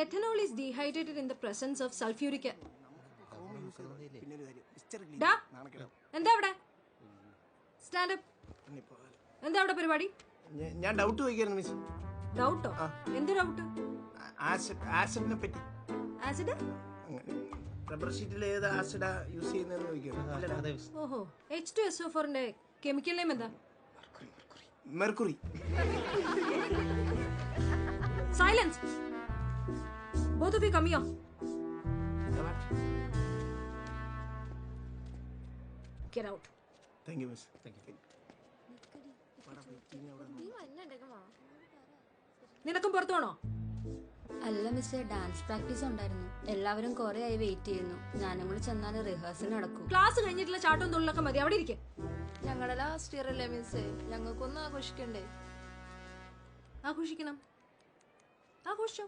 Ethanol is dehydrated in the presence of sulfuric acid. എന്താ അവിടെ? Stand up. എന്താ അവിടെ പരിപാടി? ഞാൻ ഡൗട്ട് ചോദിക്കായിരുന്നു മിസ്. ഡൗട്ടോ? എന്ത് ഡൗട്ട്? ആസിഡിനെ പറ്റി. ആസിഡ്? റബ്ബർ ഷീറ്റിൽ ഏത് ആസിഡാ യൂസ് ചെയ്യുന്നതെന്ന് ചോദിക്കുന്നു. ഓഹോ, H2SO4 ന്റെ കെമിക്കൽ നെയിം എന്താ? Mercury. Silence. Both of you come here. Get out. Thank you, miss. Thank you. നിനക്കും പുറത്തു പോണോ? അല്ല മിസ്സേ, ഡാൻസ് പ്രാക്ടീസ് ഉണ്ടായിരുന്നു. എല്ലാവരും കുറെ ആയി വെയിറ്റ് ചെയ്യുന്നു. ഞാനും കൂടി ചെന്നാൽ റിഹേഴ്സൽ നടക്കും. ക്ലാസ് കഴിഞ്ഞിട്ടുള്ള ചാട്ടവും തുള്ളലൊക്കെ മതി. അവിടെ ഇരിക്കെ. ഞങ്ങളുടെ ലാസ്റ്റ് ഇയർ അല്ലേ മിസ്സേ, ഞങ്ങൾക്കൊന്നും ആഘോഷിക്കണ്ടേ? ആഘോഷിക്കണം. ആഘോഷിച്ചോ.